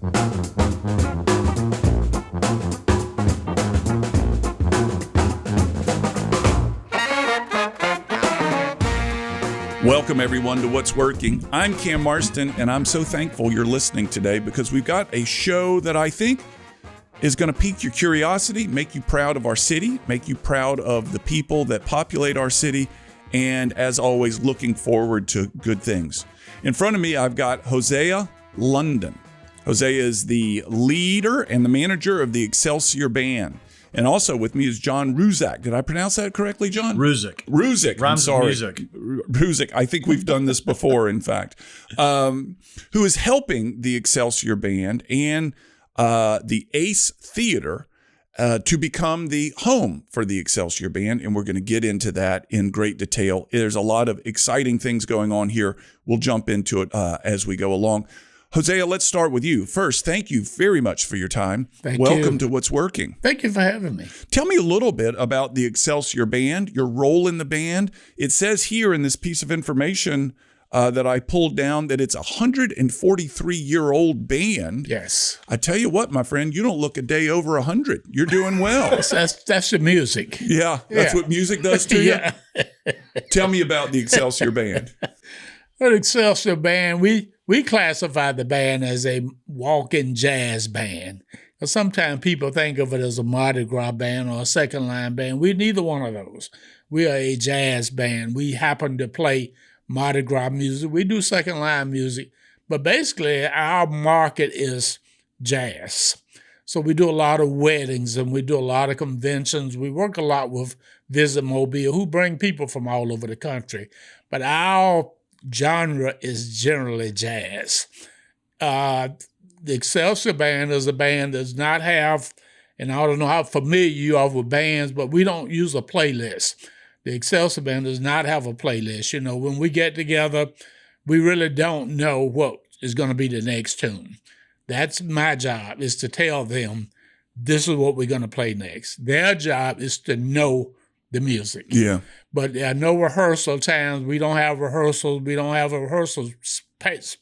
Welcome, everyone, to What's Working. I'm Cam Marston, and I'm so thankful you're listening today because we've got a show that I think is going to pique your curiosity, make you proud of our city, make you proud of the people that populate our city, and as always, looking forward to good things. In front of me, I've got Hosea London. Hosea is the leader and the manager of the Excelsior Band. And also with me is John Ruzak. Did I pronounce that correctly, John? Ruzak. Ruzak. Rhymes I'm sorry. with music. Ruzak. I think we've done this before, in fact. Who is helping the Excelsior Band and the Ace Theater to become the home for the Excelsior Band. And we're going to get into that in great detail. There's a lot of exciting things going on here. We'll jump into it as we go along. Hosea, let's start with you. First, thank you very much for your time. Welcome to What's Working. Thank you for having me. Tell me a little bit about the Excelsior Band, your role in the band. It says here in this piece of information that I pulled down that it's a 143-year-old band. Yes. I tell you what, my friend, you don't look a day over 100. You're doing well. That's the music. Yeah, that's what music does to you? Yeah. Tell me about the Excelsior Band. Well, the Excelsior Band, we classify the band as a walk-in jazz band. Sometimes people think of it as a Mardi Gras band or a second-line band. We're neither one of those. We are a jazz band. We happen to play Mardi Gras music. We do second-line music. But basically, our market is jazz. So we do a lot of weddings and we do a lot of conventions. We work a lot with Visit Mobile, who bring people from all over the country. But our genre is generally jazz. The Excelsior Band is a band that does not have, and I don't know how familiar you are with bands, but we don't use a playlist. The Excelsior Band does not have a playlist. You know, when we get together, we really don't know what is going to be the next tune. That's my job, is to tell them, this is what we're going to play next. Their job is to know the music. Yeah. But there are no rehearsal times. We don't have rehearsals. We don't have a rehearsal place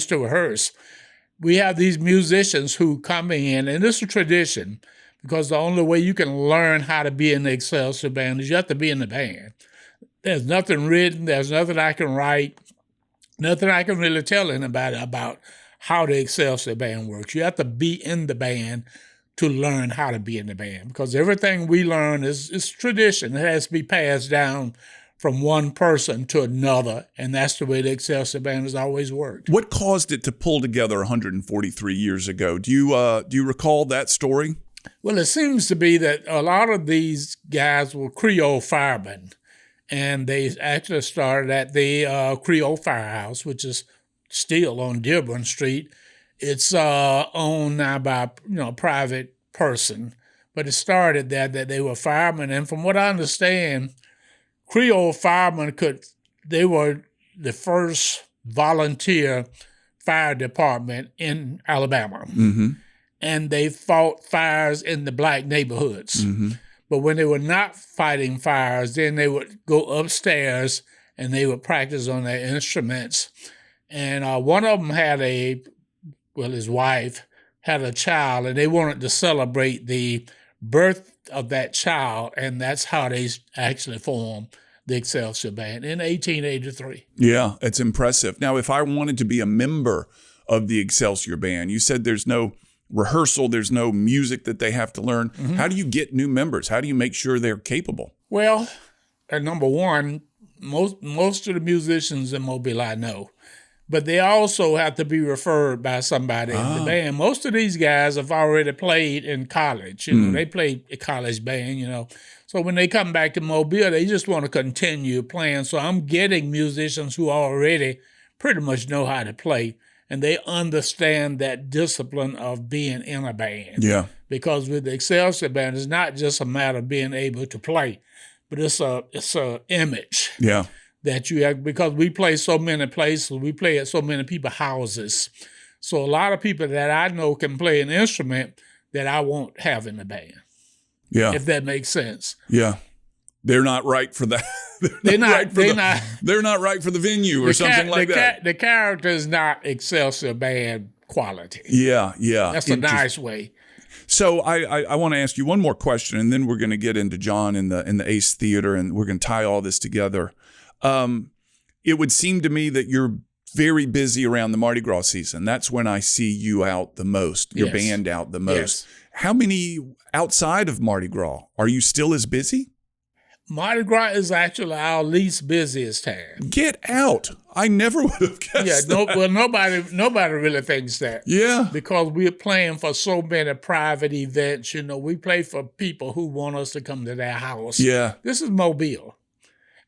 to rehearse. We have these musicians who come in, and it's a tradition, because the only way you can learn how to be in the Excelsior Band is you have to be in the band. There's nothing written. There's nothing I can write, nothing I can really tell anybody about how the Excelsior Band works. You have to be in the band to learn how to be in the band, because everything we learn is tradition. It has to be passed down from one person to another, and that's the way the Excelsior Band has always worked. What caused it to pull together 143 years ago? Do you recall that story? Well, it seems to be that a lot of these guys were Creole firemen, and they actually started at the Creole Firehouse, which is still on Dearborn Street. It's owned now by a private person, but it started that they were firemen. And from what I understand, Creole firemen they were the first volunteer fire department in Alabama. Mm-hmm. And they fought fires in the black neighborhoods. Mm-hmm. But when they were not fighting fires, then they would go upstairs and they would practice on their instruments. And one of them had his wife had a child, and they wanted to celebrate the birth of that child, and that's how they actually formed the Excelsior Band in 1883. Yeah, it's impressive. Now, if I wanted to be a member of the Excelsior Band, you said there's no rehearsal, there's no music that they have to learn. Mm-hmm. How do you get new members? How do you make sure they're capable? Well, number one, most of the musicians in Mobile I know. But they also have to be referred by somebody in the band. Most of these guys have already played in college. They played a college band, So when they come back to Mobile, they just want to continue playing. So I'm getting musicians who already pretty much know how to play, and they understand that discipline of being in a band. Yeah. Because with the Excelsior Band, it's not just a matter of being able to play, but it's a image. Yeah. That you have, because we play so many places, we play at so many people's houses. So a lot of people that I know can play an instrument that I won't have in the band. Yeah. If that makes sense. Yeah. They're not right for that. They're not right for the venue or something like that. The character is not Excelsior Band quality. Yeah. That's a nice way. So I want to ask you one more question, and then we're going to get into John in the Ace Theater, and we're going to tie all this together. It would seem to me that you're very busy around the Mardi Gras season. That's when I see you out the most, your band out the most. Yes. How many outside of Mardi Gras? Are you still as busy? Mardi Gras is actually our least busiest time. Get out. I never would have guessed that. Well, nobody really thinks that. Yeah. Because we're playing for so many private events. You know, we play for people who want us to come to their house. Yeah. This is Mobile.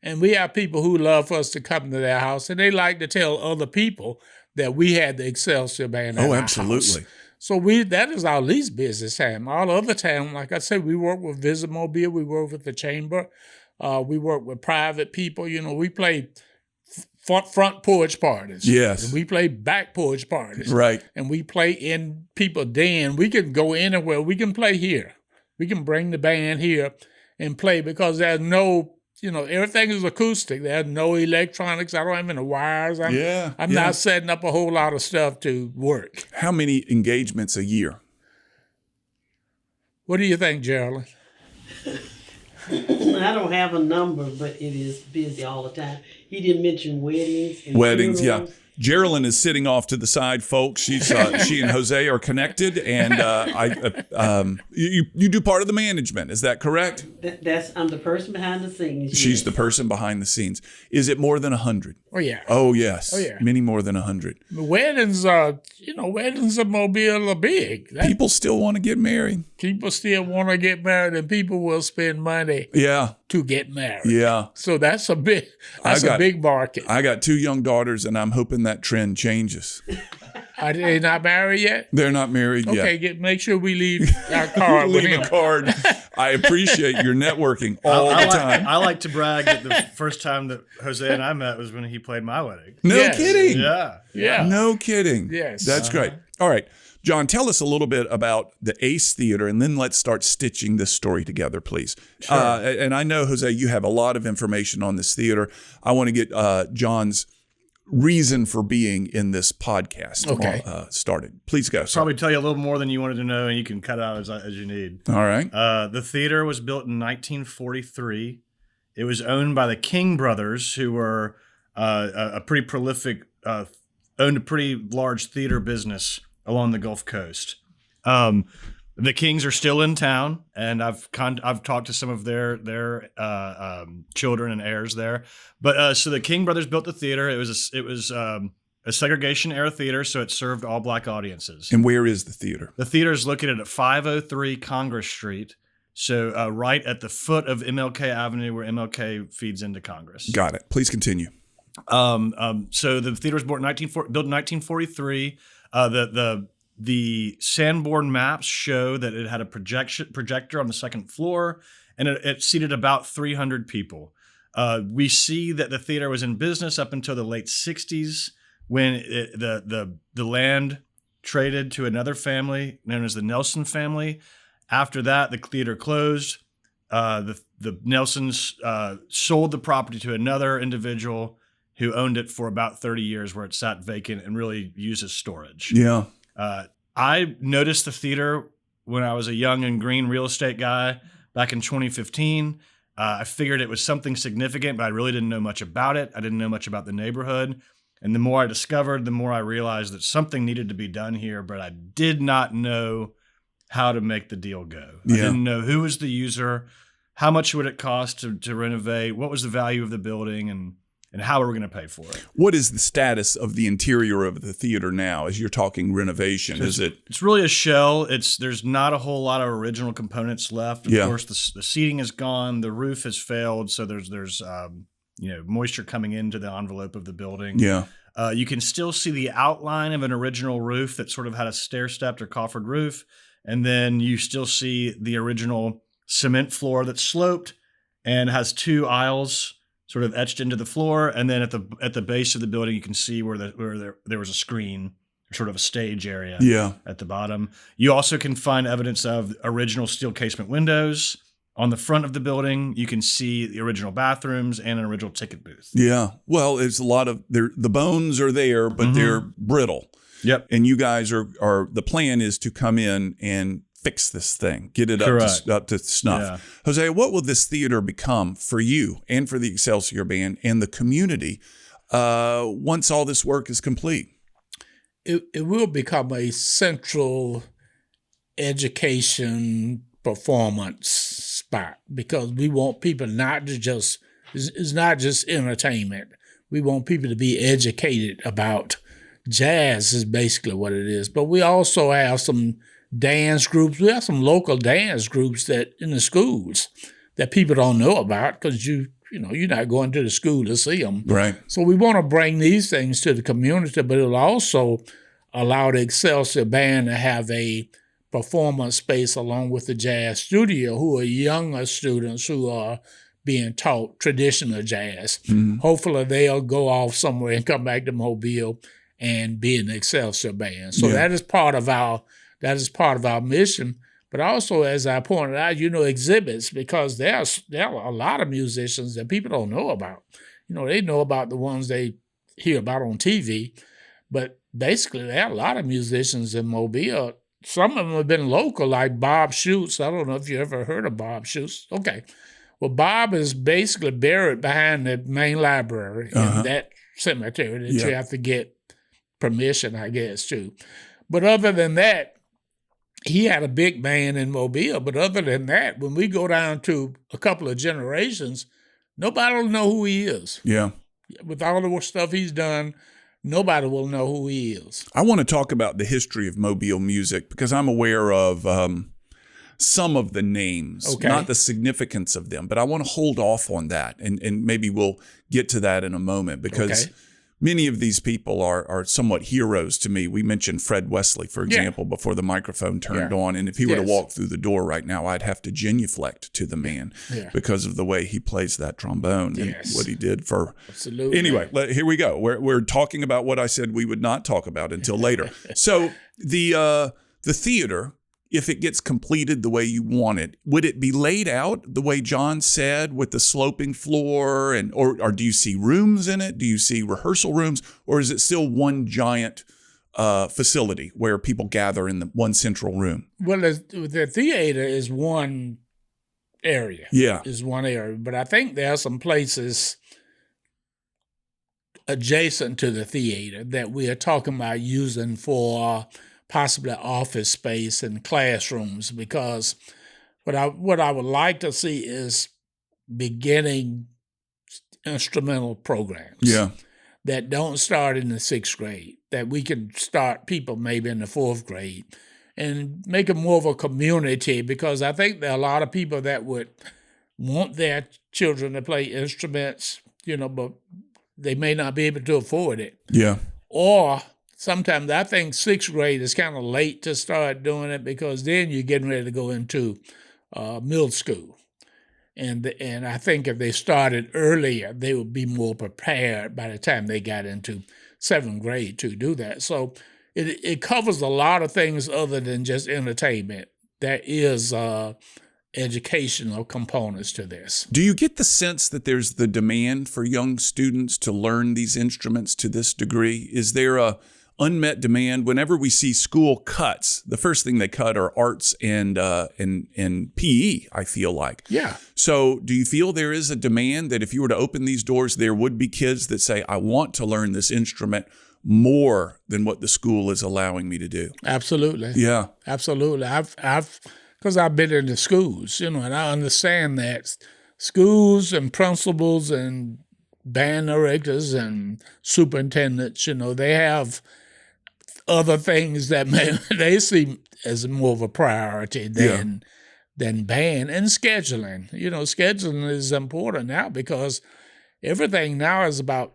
And we have people who love us to come to their house, and they like to tell other people that we had the Excelsior Band at our absolutely. house. So that is our least business time. All other time, like I said, we work with Visit Mobile, we work with the Chamber, we work with private people. You know, we play front porch parties. Yes. And we play back porch parties. Right. And we play in people den. We can go anywhere. We can play here. We can bring the band here and play because there's no, you know, everything is acoustic. There's no electronics. I don't have any wires. I'm not setting up a whole lot of stuff to work. How many engagements a year? What do you think, Geraldine? I don't have a number, but it is busy all the time. He didn't mention weddings. And Weddings, funerals. yeah. Geraldine is sitting off to the side, folks. She and Hosea are connected, and you do part of the management. Is that correct? I'm the person behind the scenes. She's the person behind the scenes. Is it more than 100? Oh yeah. Oh yes. Oh yeah. Many more than 100. Weddings in Mobile are big. People still want to get married. People still want to get married, and people will spend money. Yeah. To get married. Yeah. So that's a big market. I got 2 young daughters, and I'm hoping that trend changes. Are they not married yet? They're not married yet. Okay, make sure we leave our card with him. Leave a card. I appreciate your networking all the time. I like to brag that the first time that Jose and I met was when he played my wedding. No kidding. Yeah. No kidding. Yes. That's great. All right. John, tell us a little bit about the Ace Theater, and then let's start stitching this story together, please. Sure. And I know, Jose, you have a lot of information on this theater. I want to get John's reason for being in this podcast started. Please go. Probably tell you a little more than you wanted to know, and you can cut out as you need. All right. The theater was built in 1943. It was owned by the King brothers, who were a pretty prolific, owned a pretty large theater business along the Gulf Coast. The Kings are still in town, and I've talked to some of their children and heirs there. But so the King brothers built the theater. It was a segregation-era theater, so it served all black audiences. And where is the theater? The theater is located at 503 Congress Street, so right at the foot of MLK Avenue, where MLK feeds into Congress. Got it. Please continue. So the theater was built in 1943. The Sanborn maps show that it had a projector on the second floor, and it seated about 300 people. We see that the theater was in business up until the late 60s, when the land traded to another family known as the Nelson family. After that, the theater closed. The Nelsons sold the property to another individual who owned it for about 30 years, where it sat vacant and really used as storage. Yeah. I noticed the theater when I was a young and green real estate guy back in 2015. I figured it was something significant, but I really didn't know much about it. I didn't know much about the neighborhood. And the more I discovered, the more I realized that something needed to be done here, but I did not know how to make the deal go. Yeah. I didn't know who was the user, how much would it cost to renovate, what was the value of the building, and how are we going to pay for it? What is the status of the interior of the theater now as you're talking renovation? It's really a shell. There's not a whole lot of original components left. Of course, the seating is gone. The roof has failed. So there's moisture coming into the envelope of the building. Yeah. You can still see the outline of an original roof that sort of had a stair-stepped or coffered roof. And then you still see the original cement floor that's sloped and has 2 aisles sort of etched into the floor, and then at the base of the building, you can see where there was a screen, sort of a stage area. Yeah. At the bottom. You also can find evidence of original steel casement windows. On the front of the building, you can see the original bathrooms and an original ticket booth. Yeah. Well, it's a lot of the bones are there, but they're brittle. Yep. And you guys are the plan is to come in and fix this thing, get it up to snuff. Yeah. Hosea, what will this theater become for you and for the Excelsior Band and the community once all this work is complete? It will become a central education performance spot, because we want people not to just, it's not just entertainment. We want people to be educated about jazz is basically what it is. But we also have some dance groups. We have some local dance groups that in the schools that people don't know about, because you're not going to the school to see them. Right. So we want to bring these things to the community, but it'll also allow the Excelsior Band to have a performance space along with the jazz studio, who are younger students who are being taught traditional jazz. Mm-hmm. Hopefully they'll go off somewhere and come back to Mobile and be in the Excelsior Band. So that is part of our mission. But also, as I pointed out, exhibits, because there are a lot of musicians that people don't know about. They know about the ones they hear about on TV, but basically there are a lot of musicians in Mobile. Some of them have been local, like Bob Schutz. I don't know if you ever heard of Bob Schutz. Okay. Well, Bob is basically buried behind the main library in that cemetery that you have to get permission, I guess, too. But other than that, he had a big band in Mobile. But other than that, when we go down to a couple of generations, nobody will know who he is. Yeah. With all the stuff he's done, nobody will know who he is. I want to talk about the history of Mobile music, because I'm aware of some of the names, not the significance of them, but I want to hold off on that. And maybe we'll get to that in a moment, because many of these people are somewhat heroes to me. We mentioned Fred Wesley, for example, before the microphone turned on. And if he were to walk through the door right now, I'd have to genuflect to the man because of the way he plays that trombone and what he did for. Absolutely. Anyway, here we go. We're talking about what I said we would not talk about until later. So the theater, if it gets completed the way you want it, would it be laid out the way John said, with the sloping floor, or do you see rooms in it? Do you see rehearsal rooms, or is it still one giant facility where people gather in the one central room? Well, the theater is one area. Yeah. Is one area. But I think there are some places adjacent to the theater that we are talking about using for possibly office space and classrooms, because what I would like to see is beginning instrumental programs that don't start in the 6th grade, that we can start people maybe in the 4th grade and make it more of a community, because I think there are a lot of people that would want their children to play instruments, but they may not be able to afford it. Yeah. Or sometimes I think 6th grade is kind of late to start doing it, because then you're getting ready to go into middle school. And I think if they started earlier, they would be more prepared by the time they got into 7th grade to do that. So it covers a lot of things other than just entertainment. There is educational components to this. Do you get the sense that there's the demand for young students to learn these instruments to this degree? Is there a unmet demand? Whenever we see school cuts, the first thing they cut are arts and PE, I feel like. Yeah. So do you feel there is a demand that if you were to open these doors, there would be kids that say, I want to learn this instrument more than what the school is allowing me to do? Absolutely. Yeah. Absolutely. Because I've been in the schools, and I understand that schools and principals and band directors and superintendents, they have other things that they see as more of a priority than band and scheduling. Scheduling is important now, because everything now is about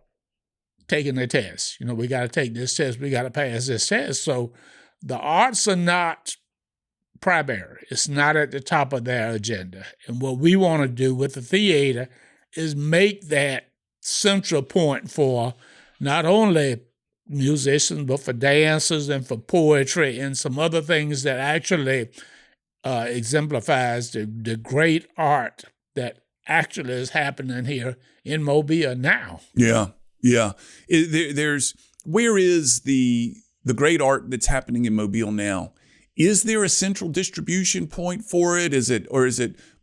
taking the test. We got to take this test. We got to pass this test. So the arts are not primary. It's not at the top of their agenda. And what we want to do with the theater is make that central point for not only musicians, but for dancers and for poetry and some other things that actually exemplifies the great art that actually is happening here in Mobile now. Yeah, yeah. Where is the the great art that's happening in Mobile now, is there a central distribution point for it? Is it,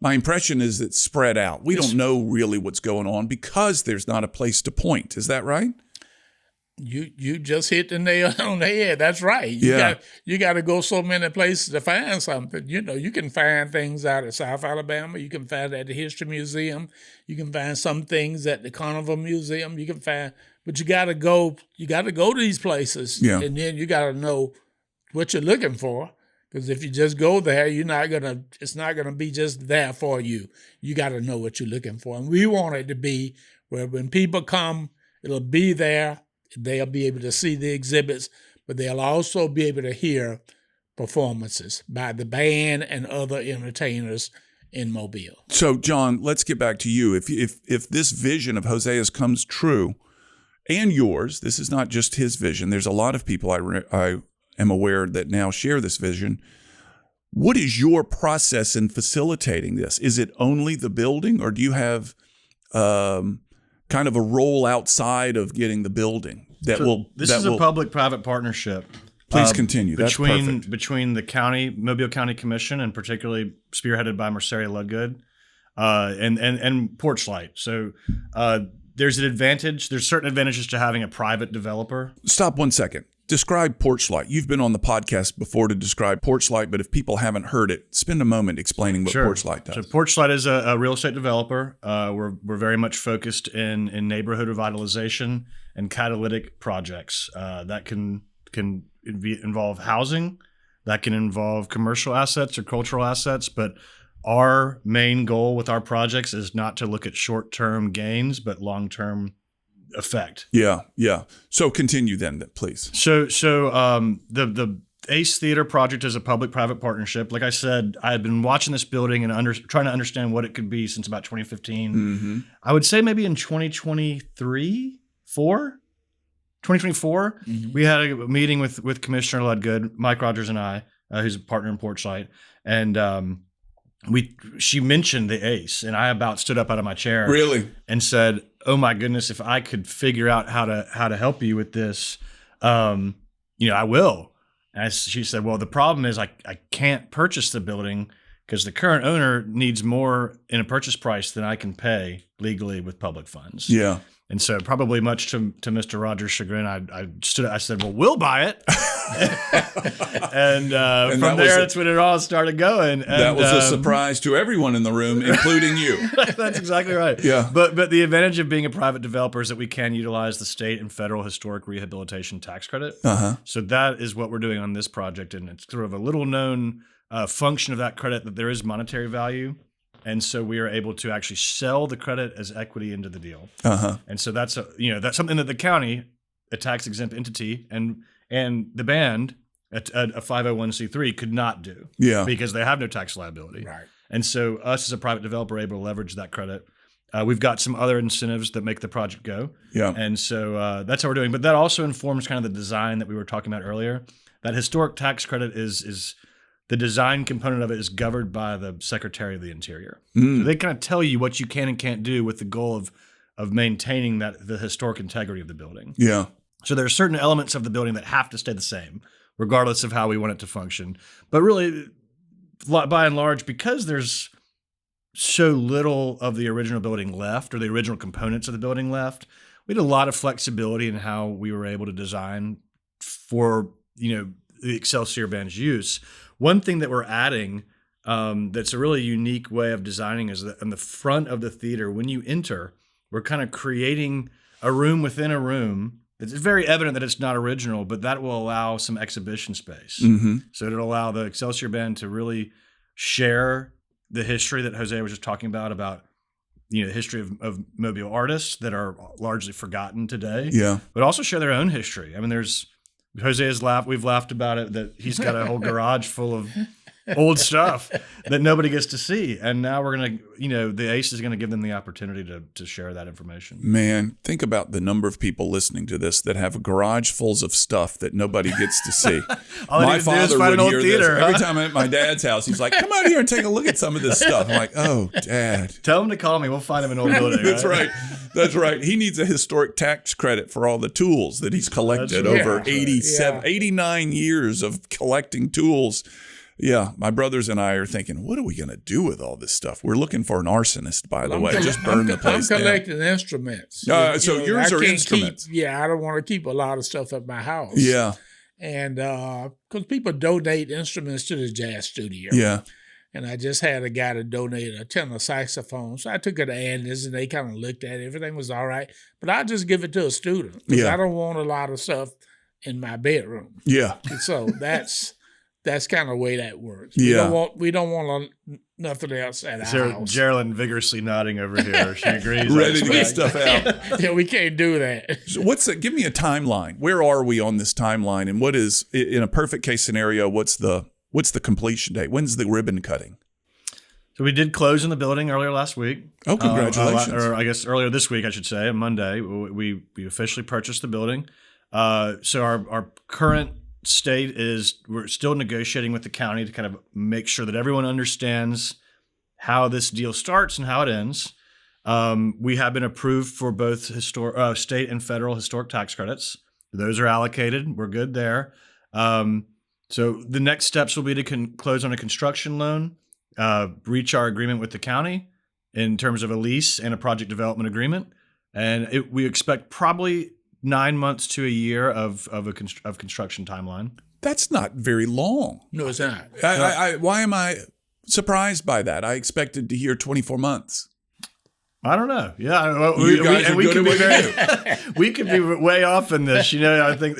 my impression is it's spread out. We don't know really what's going on because there's not a place to point. Is that right? You just hit the nail on the head. That's right. You got to go so many places to find something. You can find things out at South Alabama. You can find at the History Museum. You can find some things at the Carnival Museum. You can find, but you got to go. You got to go to these places, and then you got to know what you're looking for. Because if you just go there, it's not gonna be just there for you. You got to know what you're looking for, and we want it to be where when people come, it'll be there. They'll be able to see the exhibits, but they'll also be able to hear performances by the band and other entertainers in Mobile. So, John, let's get back to you. If this vision of Hosea's comes true, and yours, this is not just his vision. There's a lot of people I am aware that now share this vision. What is your process in facilitating this? Is it only the building, or do you have kind of a role outside of getting the building that This is a public-private partnership. Please continue. That's perfect. Between the county, Mobile County Commission, and particularly spearheaded by Hosea London, and Porch Light. So there's certain advantages to having a private developer. Stop 1 second. Describe Porch Light. You've been on the podcast before to describe Porch Light, but if people haven't heard it, spend a moment explaining what Porch Light does. So Porch Light is a real estate developer. We're very much focused in neighborhood revitalization and catalytic projects that can involve housing, that can involve commercial assets or cultural assets, but our main goal with our projects is not to look at short-term gains, but long-term effect. Yeah. So continue then, please. So the Ace Theater project is a public-private partnership. Like I said, I had been watching this building and trying to understand what it could be since about 2015. Mm-hmm. I would say maybe in 2024, mm-hmm. we had a meeting with Commissioner Ludgood, Mike Rogers and I, who's a partner in Porch Light, and she mentioned the Ace, and I about stood up out of my chair, really, and said, "Oh my goodness, if I could figure out how to help you with this, I will." And she said, "Well, the problem is I can't purchase the building because the current owner needs more in a purchase price than I can pay legally with public funds." Yeah. And so, probably much to Mr. Rogers' chagrin, I said, "Well, we'll buy it." and from there, that's when it all started going. And, that was a surprise to everyone in the room, including you. That's exactly right. Yeah. But the advantage of being a private developer is that we can utilize the state and federal historic rehabilitation tax credit. Uh-huh. So that is what we're doing on this project, and it's sort of a little known function of that credit that there is monetary value. And so we are able to actually sell the credit as equity into the deal. Uh-huh. And so that's something that the county, a tax exempt entity, and the band, a 501c3, could not do. Yeah. Because they have no tax liability. Right. And so us as a private developer are able to leverage that credit. We've got some other incentives that make the project go. Yeah. And so that's how we're doing. But that also informs kind of the design that we were talking about earlier. That historic tax credit is the design component of it is governed by the Secretary of the Interior. So they kind of tell you what you can and can't do with the goal of maintaining the historic integrity of the building. Yeah. So there are certain elements of the building that have to stay the same, regardless of how we want it to function. But really, by and large, because there's so little of the original building left, or the original components of the building left, we had a lot of flexibility in how we were able to design for the Excelsior Band's use. One thing that we're adding that's a really unique way of designing is that on the front of the theater, when you enter, we're kind of creating a room within a room. It's very evident that it's not original, but that will allow some exhibition space. Mm-hmm. So it'll allow the Excelsior Band to really share the history that Hosea was just talking about the history of Mobile artists that are largely forgotten today. Yeah. But also share their own history. I mean, Hosea's we've laughed about it, that he's got a whole garage full of old stuff that nobody gets to see. And now we're going to, the Ace is going to give them the opportunity to share that information. Man, think about the number of people listening to this that have garages full of stuff that nobody gets to see. All I My need to do is father find would an old hear theater, this. Every huh? time I'm at my dad's house, he's like, come out here and take a look at some of this stuff. I'm like, oh, Dad. Tell him to call me. We'll find him an old building. That's right. That's right. He needs a historic tax credit for all the tools that he's collected That's right. over Yeah. 87, Yeah. 89 years of collecting tools. Yeah, my brothers and I are thinking, what are we going to do with all this stuff? We're looking for an arsonist, by the way. Just burn the place I'm down. collecting instruments. So yours I are can't instruments. I don't want to keep a lot of stuff at my house. Yeah, And because people donate instruments to the jazz studio. yeah, And I just had a guy to donate a tenor saxophone. So I took it to Andy's and they kind of looked at it. Everything was all right. But I just give it to a student because Yeah. I don't want a lot of stuff in my bedroom. yeah. And so that's kind of the way that works. Yeah. We don't want nothing else at our Sarah, house. Geraldine vigorously nodding over here. She agrees. Ready to get That's stuff out. Yeah, we can't do that. So give me a timeline. Where are we on this timeline? And what is, in a perfect case scenario, what's the completion date? When's the ribbon cutting? So we did close in the building earlier last week. Oh, congratulations. Or I guess earlier this week, I should say, on Monday, we officially purchased the building. So our current state is we're still negotiating with the county to kind of make sure that everyone understands how this deal starts and how it ends. We have been approved for both state and federal historic tax credits. Those are allocated. We're good there. So the next steps will be to close on a construction loan, reach our agreement with the county in terms of a lease and a project development agreement. And we expect probably 9 months to a year of construction timeline. That's not very long. No, it's not. Why am I surprised by that? I expected to hear 24 months. I don't know. Yeah, well, You guys are good at what you do. we could be way off in this. I think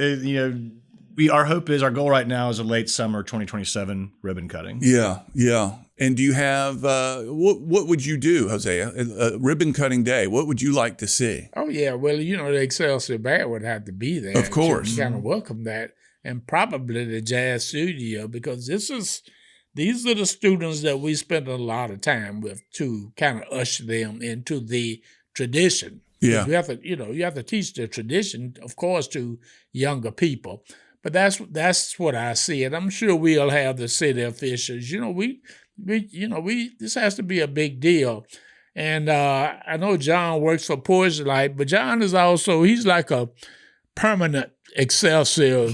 our hope is our goal right now is a late summer 2027 ribbon cutting. Yeah, yeah. And do you have what would you do, Hosea? A ribbon cutting day. What would you like to see? Oh, yeah. Well, the Excelsior Band would have to be there. Of course. To kind of welcome that. And probably the jazz studio, because these are the students that we spend a lot of time with to kind of usher them into the tradition. Yeah. You have to teach the tradition, of course, to younger people. But that's what I see. And I'm sure we'll have the city officials. This has to be a big deal. And I know John works for Porch Light, but John is he's like a permanent Excelsior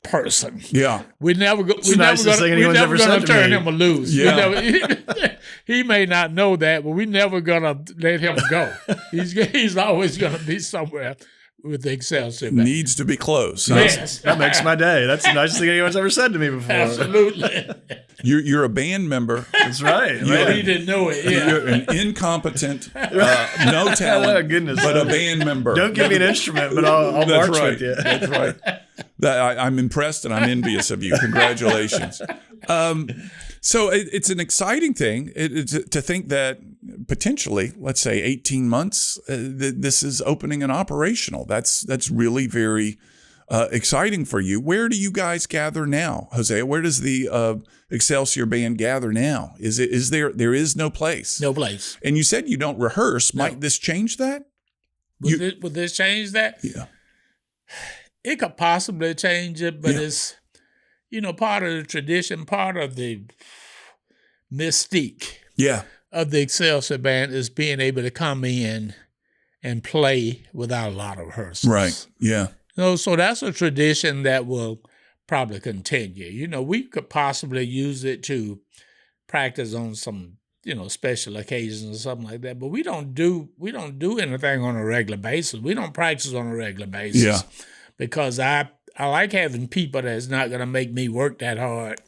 person. Yeah. We're never going to turn him loose. Yeah. He may not know that, but we're never going to let him go. He's always going to be somewhere with the Excelsior Band. Needs to be close. Yes. That makes my day. That's the nicest thing anyone's ever said to me before. Absolutely. You're a band member. That's right. He didn't know it. Yeah. You're an incompetent, no talent, Oh, goodness. but a band member. Don't give me an instrument, but I'll That's march right. with you. That's right. I'm impressed and I'm envious of you. Congratulations. So it's an exciting thing to think that potentially, let's say 18 months, this is opening and operational. That's really very exciting for you. Where do you guys gather now, Hosea? Where does the Excelsior Band gather now? There is no place? No place. And you said you don't rehearse. No. Might this change that? Would this change that? Yeah. It could possibly change it, but it's, part of the tradition, part of the mystique Yeah. of the Excelsior Band is being able to come in and play without a lot of rehearsals. Right. Yeah. So that's a tradition that will probably continue. We could possibly use it to practice on some, special occasions or something like that. But we don't do anything on a regular basis. We don't practice on a regular basis. Yeah. Because I like having people that's not going to make me work that hard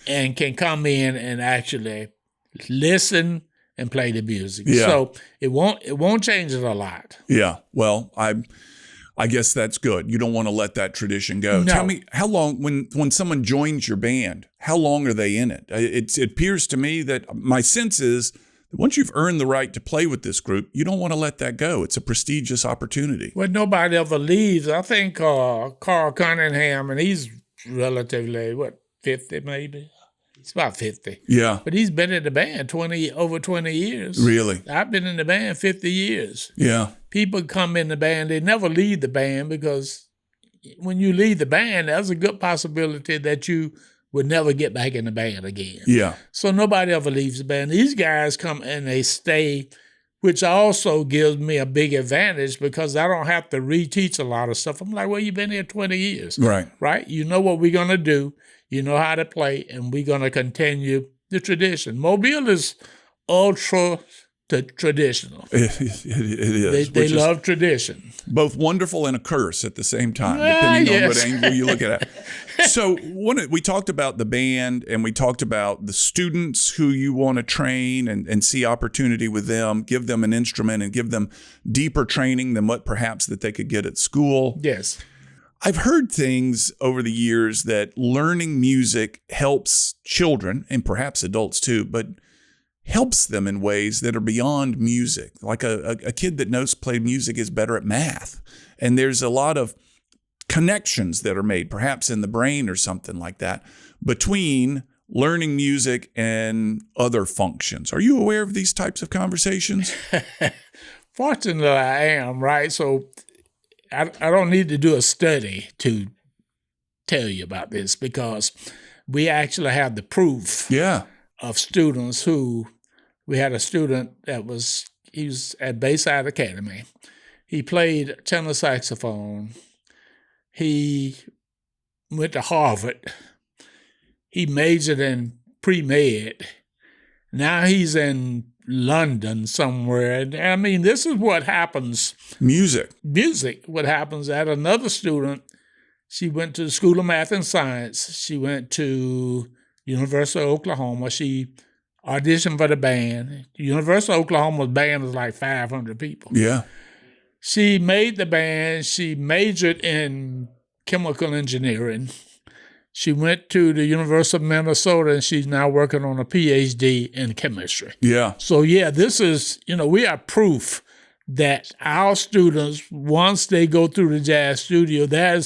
and can come in and actually listen and play the music. Yeah. So it won't change it a lot. Yeah. Well, I guess that's good. You don't want to let that tradition go. No. Tell me, how long, when someone joins your band, how long are they in it? It appears to me that my sense is that once you've earned the right to play with this group, you don't want to let that go. It's a prestigious opportunity. Well, nobody ever leaves. I think Carl Cunningham, and he's relatively, 50 maybe? He's about 50. Yeah. But he's been in the band over 20 years. Really? I've been in the band 50 years. Yeah. People come in the band, they never leave the band because, when you leave the band, there's a good possibility that you would never get back in the band again. Yeah. So nobody ever leaves the band. These guys come and they stay, which also gives me a big advantage because I don't have to reteach a lot of stuff. I'm like, well, you've been here 20 years. Right. Right? You know what we're going to do. You know how to play, and we're going to continue the tradition. Mobile is ultra traditional. It is. They love tradition. Both wonderful and a curse at the same time, depending on what angle you look at it. So we talked about the band, and we talked about the students who you want to train and see opportunity with them, give them an instrument and give them deeper training than what perhaps that they could get at school. Yes. I've heard things over the years that learning music helps children, and perhaps adults too, but helps them in ways that are beyond music. Like a kid that knows to play music is better at math. And there's a lot of connections that are made, perhaps in the brain or something like that, between learning music and other functions. Are you aware of these types of conversations? Fortunately, I am, right? So I don't need to do a study to tell you about this because we actually have the proof of students who, we had a student he was at Bayside Academy. He played tenor saxophone. He went to Harvard. He majored in pre-med. Now he's in London somewhere. And I mean, this is what happens. Music, what happens at another student. She went to the School of Math and Science. She went to University of Oklahoma. She auditioned for the band. The University of Oklahoma's band was like 500 people. Yeah. She made the band. She majored in chemical engineering. She went to the University of Minnesota, and she's now working on a PhD in chemistry. Yeah. So, this is, we are proof that our students, once they go through the jazz studio, there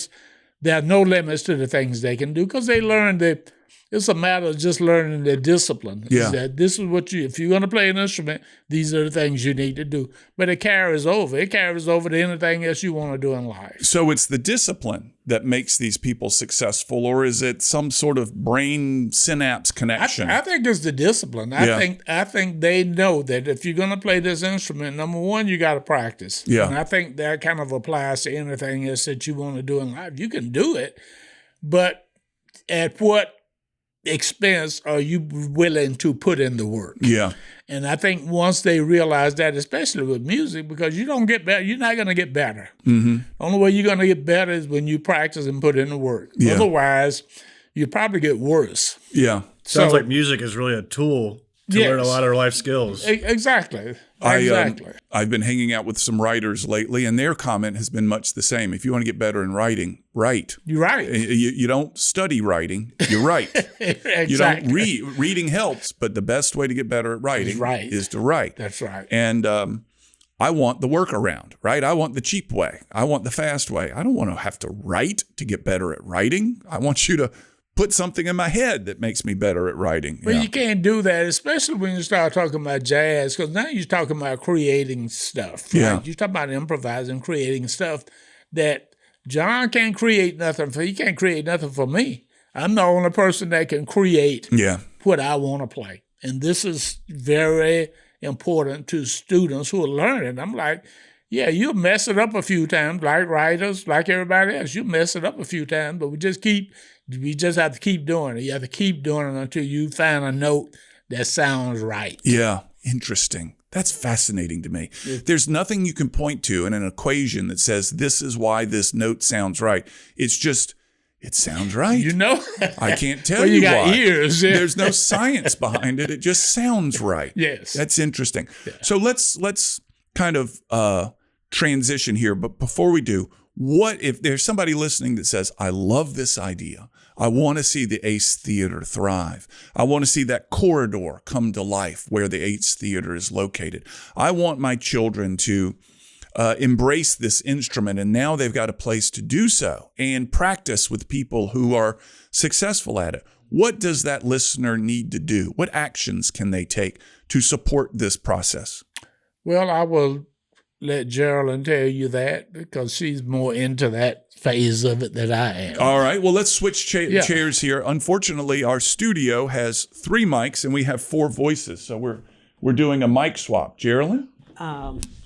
are no limits to the things they can do because they learn that it's a matter of just learning their discipline. Yeah. That this is what if you're going to play an instrument, these are the things you need to do. But it carries over. It carries over to anything else you want to do in life. So it's the discipline that makes these people successful, or is it some sort of brain synapse connection? I think it's the discipline. I think they know that if you're going to play this instrument, number one, you got to practice. Yeah. And I think that kind of applies to anything else that you want to do in life. You can do it, but at what expense are you willing to put in the work? Yeah. And I think once they realize that, especially with music, because you don't get better, you're not going to get better. Mm-hmm. The only way you're going to get better is when you practice and put in the work. Yeah. Otherwise, you probably get worse. Yeah. Sounds like music is really a tool to learn a lot of life skills. Exactly. I've been hanging out with some writers lately, and their comment has been much the same. If you want to get better in writing, write. You're right. You don't study writing. You write. Exactly. You don't read. Reading helps, but the best way to get better at writing is to write. That's right. And I want the workaround, right? I want the cheap way. I want the fast way. I don't want to have to write to get better at writing. I want you to put something in my head that makes me better at writing. Well, you can't do that, especially when you start talking about jazz, because now you're talking about creating stuff. Right? Yeah. You're talking about improvising, creating stuff that John can't create nothing for. He can't create nothing for me. I'm the only person that can create what I want to play. And this is very important to students who are learning. I'm like, you'll mess it up a few times, like writers, like everybody else. You mess it up a few times, but we just have to keep doing it. You have to keep doing it until you find a note that sounds right. Yeah, interesting. That's fascinating to me. There's nothing you can point to in an equation that says this is why this note sounds right. It's just, it sounds right. I can't tell you got why. Ears. There's no science behind it. It just sounds right. Yes. That's interesting. Yeah. So let's kind of transition here. But before we do, what if there's somebody listening that says, I love this idea. I want to see the Ace Theater thrive. I want to see that corridor come to life where the Ace Theater is located. I want my children to embrace this instrument, and now they've got a place to do so and practice with people who are successful at it. What does that listener need to do? What actions can they take to support this process? Well, I will let Geraldine tell you that because she's more into that phase of it than I am. All right. Well, let's switch chairs here. Unfortunately, our studio has 3 mics and we have 4 voices, so we're doing a mic swap. Geraldine?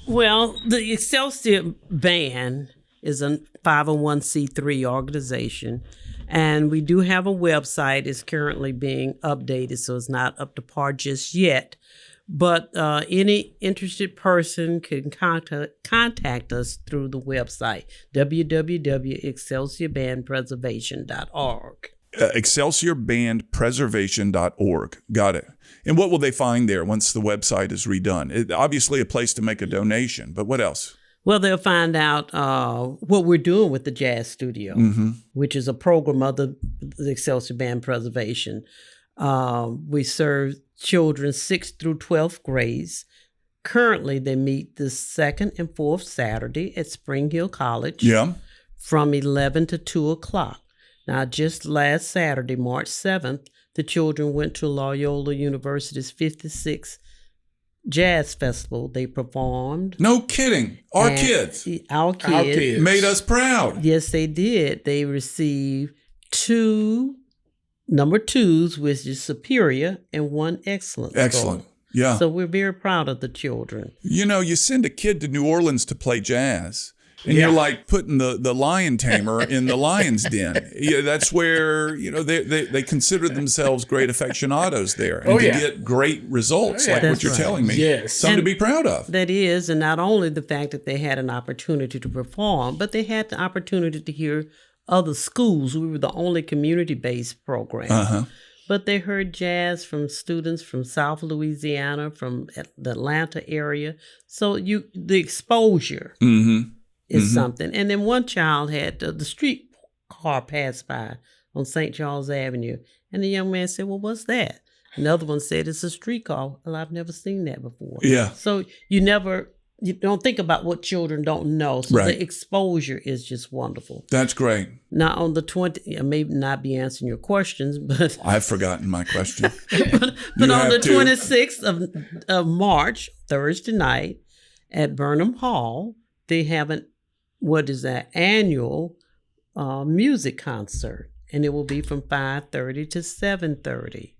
Well, the Excelsior Band is a 501c3 organization, and we do have a website. It's currently being updated, so it's not up to par just yet. But any interested person can contact us through the website, www.excelsiorbandpreservation.org. ExcelsiorBandPreservation.org. Got it. And what will they find there once the website is redone? Obviously a place to make a donation, but what else? Well, they'll find out what we're doing with the Jazz Studio, which is a program of the Excelsior Band Preservation. We serve children 6th through 12th grades. Currently, they meet the 2nd and 4th Saturday at Spring Hill College from 11 to 2 o'clock. Now, just last Saturday, March 7th, the children went to Loyola University's 56th Jazz Festival. They performed. No kidding. Our kids made us proud. Yes, they did. They received 2 number 2s, which is superior, and 1 excellent. Excellent. Yeah. So we're very proud of the children. You know, you send a kid to New Orleans to play jazz, and you're like putting the lion tamer in the lion's den. Yeah, that's where, you know, they consider themselves great aficionados there. And to get great results like what you're telling me. Yes. Something to be proud of. That is, and not only the fact that they had an opportunity to perform, but they had the opportunity to hear other schools. We were the only community-based program. But they heard jazz from students from South Louisiana, from the Atlanta area. So the exposure is something. And then one child had the street car pass by on St. Charles Avenue. And the young man said, well, what's that? Another one said, it's a streetcar. Well, I've never seen that before. Yeah. So you don't think about what children don't know. So the exposure is just wonderful. That's great. Now on the 20th, I may not be answering your questions, but I've forgotten my question. but on the 26th of March, Thursday night, at Burnham Hall, they have annual music concert, and it will be from 5:30 to 7:30.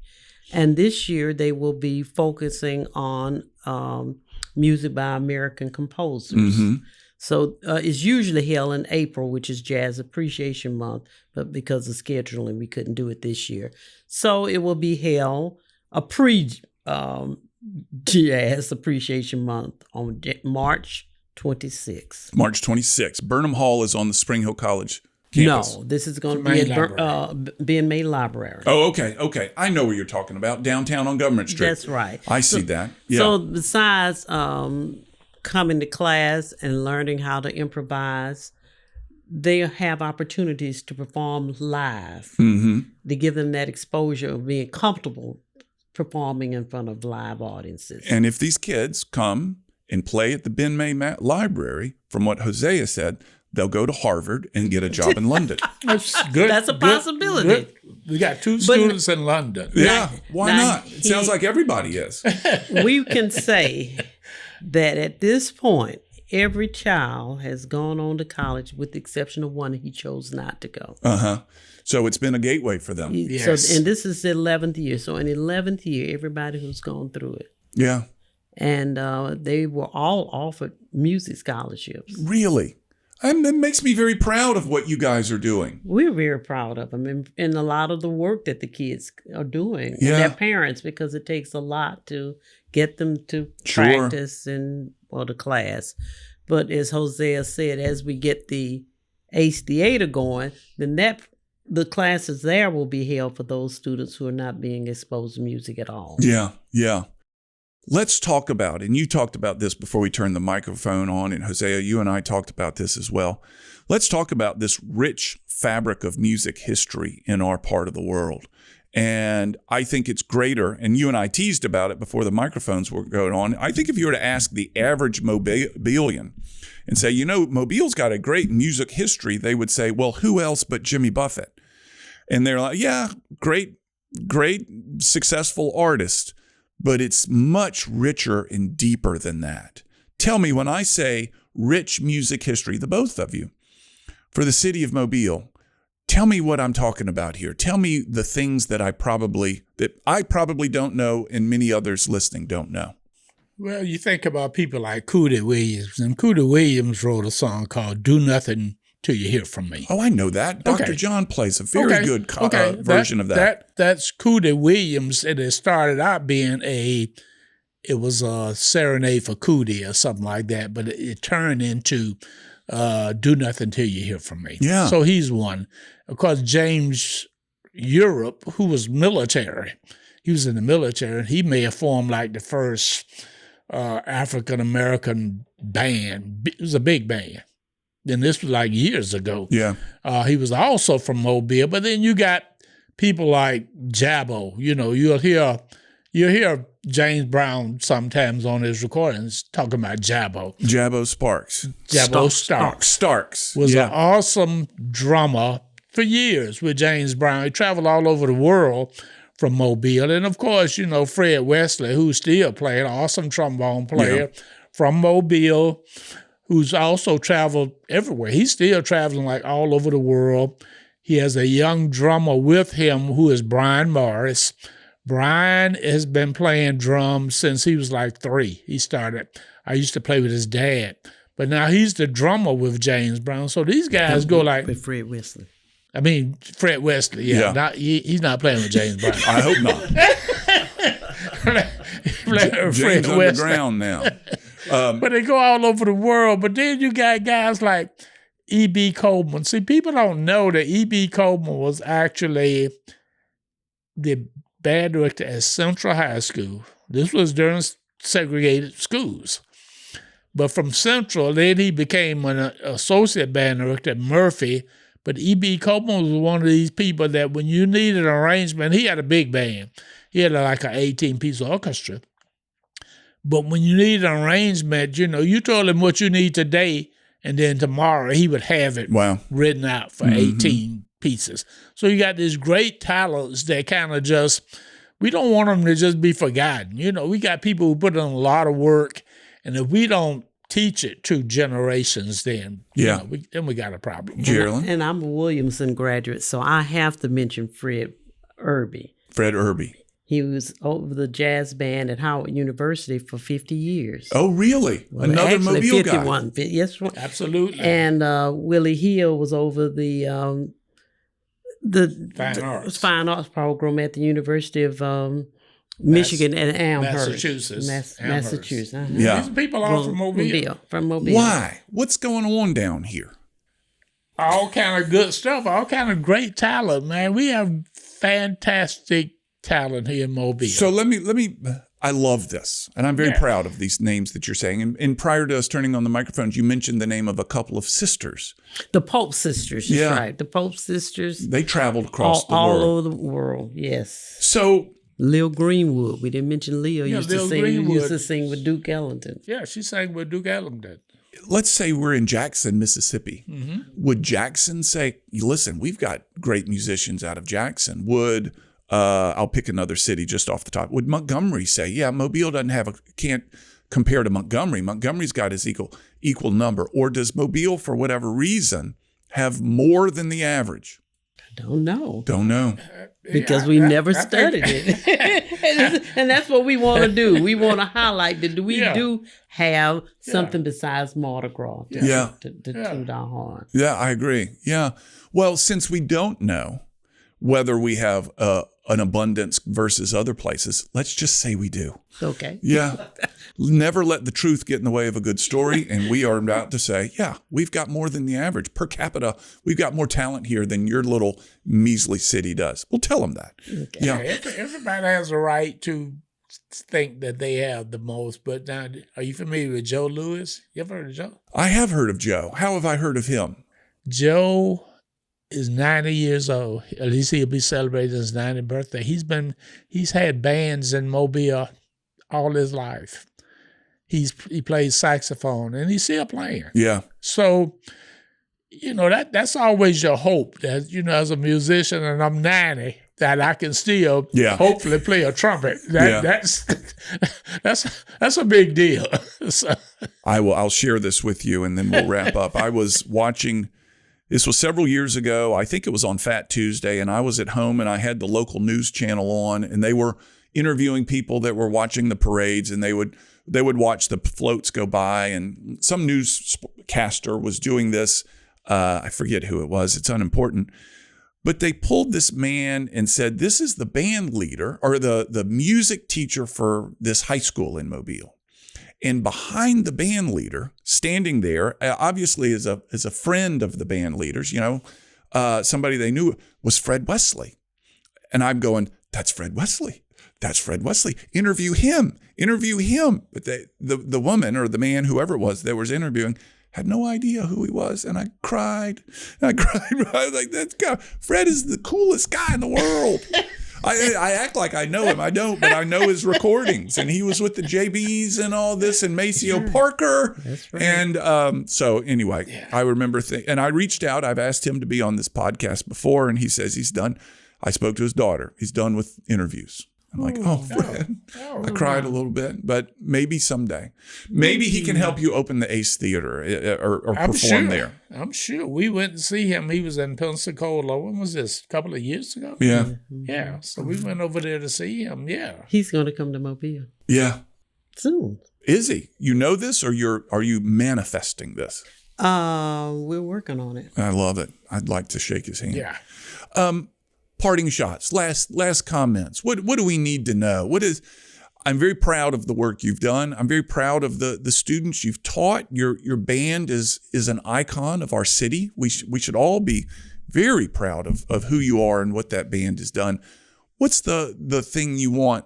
And this year they will be focusing on music by American composers. So it's usually held in April, which is Jazz Appreciation Month, but because of scheduling, we couldn't do it this year. So it will be held a Jazz Appreciation Month on March 26th. March 26th. Burnham Hall is on the Spring Hill College campus. No, this is going to be at Ben May Library. Oh, okay. I know where you're talking about, downtown on Government Street. That's right. I see that. Yeah. So besides coming to class and learning how to improvise, they have opportunities to perform live. They give them that exposure of being comfortable performing in front of live audiences. And if these kids come and play at the Ben May Library, from what Hosea said, they'll go to Harvard and get a job in London. That's good. That's a possibility. Good. We got 2 students in London. Yeah, why not? It sounds like everybody is. We can say that at this point, every child has gone on to college with the exception of one. He chose not to go. So it's been a gateway for them. Yes. So, and this is the 11th year. So in the 11th year, everybody who's gone through it. Yeah. And they were all offered music scholarships. Really? And it makes me very proud of what you guys are doing. We're very proud of them and a lot of the work that the kids are doing and their parents, because it takes a lot to get them to practice and the class. But as Hosea said, as we get the ACE Theater going, then the classes there will be held for those students who are not being exposed to music at all. Yeah. Let's talk about, and you talked about this before we turned the microphone on, and Hosea, you and I talked about this as well. Let's talk about this rich fabric of music history in our part of the world. And I think it's greater, and you and I teased about it before the microphones were going on. I think if you were to ask the average Mobilean and say, Mobile's got a great music history, they would say, well, who else but Jimmy Buffett? And they're like, yeah, great, successful artist. But it's much richer and deeper than that. Tell me, when I say rich music history, the both of you, for the city of Mobile, tell me what I'm talking about here. Tell me the things that I probably don't know and many others listening don't know. Well, you think about people like Cootie Williams, and Cootie Williams wrote a song called Do Nothing Till You Hear From Me. Oh, I know that. Dr. Okay. John plays a very good version of that. That's Cootie Williams, and it started out being it was a serenade for Cootie or something like that, but it turned into Do Nothing Till You Hear From Me. Yeah. So he's one. Of course, James Europe, who was military, he was in the military, and he may have formed like the first African-American band. It was a big band. And this was like years ago. Yeah. He was also from Mobile, but then you got people like Jabbo. You know, you'll hear James Brown sometimes on his recordings talking about Jabbo. Jabbo Sparks. Jabbo Starks was an awesome drummer for years with James Brown. He traveled all over the world from Mobile. And of course, you know, Fred Wesley, who's still playing, awesome trombone player from Mobile, who's also traveled everywhere. He's still traveling like all over the world. He has a young drummer with him who is Brian Morris. Brian has been playing drums since he was like 3. I used to play with his dad, but now he's the drummer with James Brown. So these guys go like... With Fred Wesley. I mean, Fred Wesley, he's not playing with James Brown. I hope not. James underground now. But they go all over the world. But then you got guys like E.B. Coleman. See, people don't know that E.B. Coleman was actually the band director at Central High School. This was during segregated schools. But from Central, then he became an associate band director at Murphy. But E.B. Coleman was one of these people that when you needed an arrangement, he had a big band. He had like an 18-piece orchestra. But when you needed an arrangement, you know, you told him what you need today, and then tomorrow he would have it written out for 18 pieces. So you got these great talents that kind of just, we don't want them to just be forgotten. You know, we got people who put in a lot of work, and if we don't teach it to generations, then then we got a problem. Geraldine? And I'm a Williamson graduate, so I have to mention Fred Irby. Fred Irby. He was over the jazz band at Howard University for 50 years. Oh, really? Well, another actually, Mobile 51. guy. Yes, absolutely. And Willie Hill was over the fine arts program at the University of Michigan and Amherst. Massachusetts. Uh-huh. Yeah. These people are from Mobile. From Mobile. Why? What's going on down here? All kind of good stuff, all kind of great talent, man. We have fantastic talent here in Mobile. So let me I love this, and I'm very proud of these names that you're saying. And prior to us turning on the microphones, you mentioned the name of a couple of sisters. The Pope sisters, that's right. The Pope sisters. They traveled across the world. All over the world, yes. So Lil Greenwood, we didn't mention Lil, used to sing with Duke Ellington. Yeah, she sang with Duke Ellington. Let's say we're in Jackson, Mississippi. Mm-hmm. Would Jackson say, listen, we've got great musicians out of Jackson? Would I'll pick another city just off the top. Would Montgomery say, yeah, Mobile can't compare to Montgomery. Montgomery's got his equal number. Or does Mobile, for whatever reason, have more than the average? Don't know. Because we never studied it. And that's what we want to do. We want to highlight that we do have something besides Mardi Gras to toot our horn. Yeah, I agree. Yeah. Well, since we don't know whether we have an abundance versus other places, let's just say we do. Okay. Yeah. Never let the truth get in the way of a good story. And we are about to say, yeah, we've got more than the average. Per capita, we've got more talent here than your little measly city does. We'll tell them that. Okay. Yeah. Everybody has a right to think that they have the most. But now, are you familiar with Joe Lewis? You ever heard of Joe? I have heard of Joe. How have I heard of him? Joe is 90 years old. At least he'll be celebrating his 90th birthday. He's had bands in Mobile all his life. He plays saxophone and he's still playing. Yeah. So, you know, that's always your hope that, you know, as a musician, and I'm 90, that I can still hopefully play a trumpet. That's a big deal. So. I'll share this with you and then we'll wrap up. I was watching, this was several years ago. I think it was on Fat Tuesday, and I was at home and I had the local news channel on, and they were interviewing people that were watching the parades, and they would watch the floats go by, and some newscaster was doing this. I forget who it was. It's unimportant. But they pulled this man and said, this is the band leader or the music teacher for this high school in Mobile. And behind the band leader, standing there, obviously as a friend of the band leaders, somebody they knew, was Fred Wesley. And I'm going, that's Fred Wesley. That's Fred Wesley. Interview him. But the woman or the man, whoever it was that was interviewing, had no idea who he was. And I cried. I was like, that guy, Fred is the coolest guy in the world. I act like I know him. I don't, but I know his recordings. And he was with the JBs and all this and Maceo Parker. That's right. And so anyway, I remember and I reached out. I've asked him to be on this podcast before, and he says he's done. I spoke to his daughter. He's done with interviews. I'm like, Fred. I cried a little bit, but maybe someday. Maybe he can help you open the Ace Theater or perform there. I'm sure. We went to see him. He was in Pensacola. When was this? A couple of years ago? Yeah. Yeah. So we went over there to see him. Yeah. He's going to come to Mobile. Yeah. Soon. Is he? You know this, or are you manifesting this? We're working on it. I love it. I'd like to shake his hand. Yeah. Parting shots, last comments. What do we need to know? I'm very proud of the work you've done. I'm very proud of the students you've taught. Your band is an icon of our city. We should all be very proud of who you are and what that band has done. What's the thing you want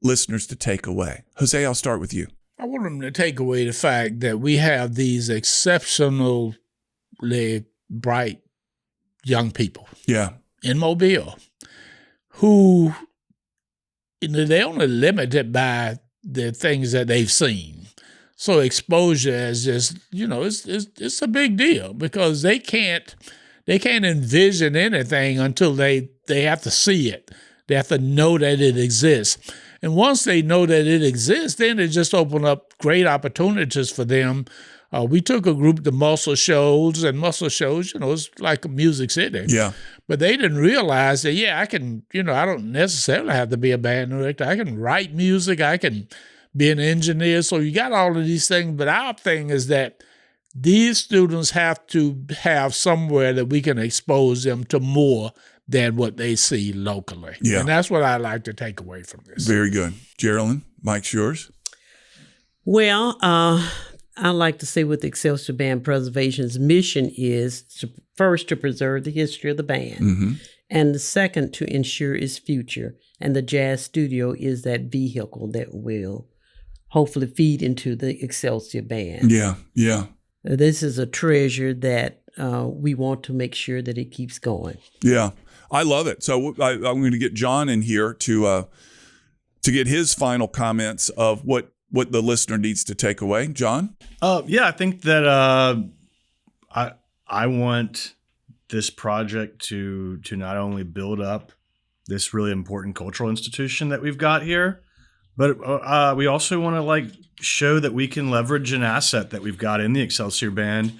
listeners to take away? Hosea, I'll start with you. I want them to take away the fact that we have these exceptionally bright young people. Yeah. In Mobile, who they're only limited by the things that they've seen. So exposure is just, it's a big deal because they can't envision anything until they have to see it. They have to know that it exists. And once they know that it exists, then it just opens up great opportunities for them. We took a group to Muscle Shoals, and Muscle Shoals, it's like a music city. Yeah. But they didn't realize that, I can, I don't necessarily have to be a band director. I can write music. I can be an engineer. So you got all of these things. But our thing is that these students have to have somewhere that we can expose them to more than what they see locally. Yeah. And that's what I like to take away from this. Very good. Geraldine, mic's yours. Well, I like to say what the Excelsior Band Preservation's mission is first to preserve the history of the band, and the second to ensure its future. And the jazz studio is that vehicle that will hopefully feed into the Excelsior Band. Yeah, yeah. This is a treasure that we want to make sure that it keeps going. Yeah, I love it. So I'm going to get John in here to get his final comments of what the listener needs to take away. John? I think that I want this project to not only build up this really important cultural institution that we've got here, but we also want to show that we can leverage an asset that we've got in the Excelsior Band.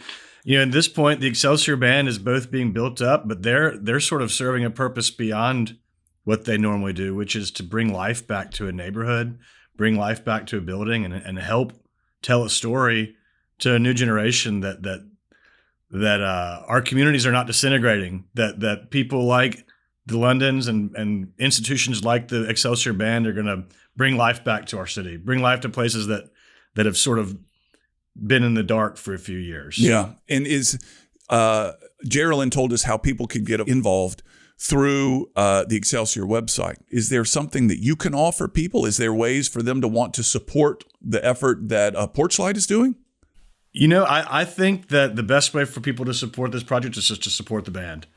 At this point, the Excelsior Band is both being built up, but they're sort of serving a purpose beyond what they normally do, which is to bring life back to a neighborhood, bring life back to a building, and help tell a story to a new generation that our communities are not disintegrating, that people like the Londons and institutions like the Excelsior Band are going to bring life back to our city, bring life to places that have sort of been in the dark for a few years. Yeah. And Geraldine told us how people could get involved through the Excelsior website. Is there something that you can offer people? Is there ways for them to want to support the effort that Porch Light is doing? I think that the best way for people to support this project is just to support the band.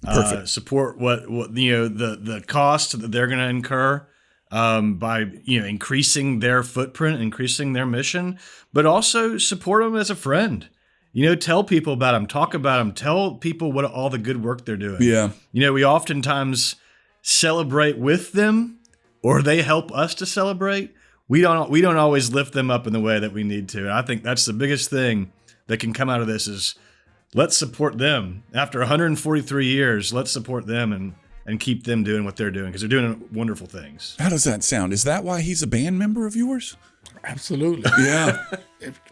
Perfect. Support what the cost that they're going to incur by increasing their footprint, increasing their mission, but also support them as a friend. Tell people about them, talk about them, tell people what all the good work they're doing. Yeah. We oftentimes celebrate with them, or they help us to celebrate, we don't always lift them up in the way that we need to. And I think that's the biggest thing that can come out of this is let's support them. After 143 years, let's support them and keep them doing what they're doing, because they're doing wonderful things. How does that sound? Is that why he's a band member of yours? Absolutely. Yeah.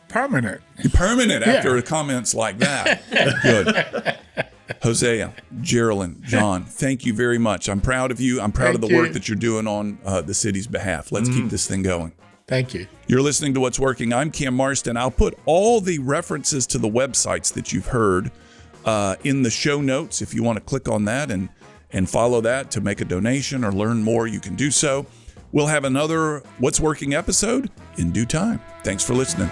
Permanent. Permanent after comments like that. Good. Hosea, Geraldine, John, thank you very much. I'm proud of you. I'm proud of the work that you're doing on the city's behalf. Let's keep this thing going. Thank you. You're listening to What's Working. I'm Cam Marston. I'll put all the references to the websites that you've heard in the show notes. If you want to click on that and follow that to make a donation or learn more, you can do so. We'll have another What's Working episode in due time. Thanks for listening.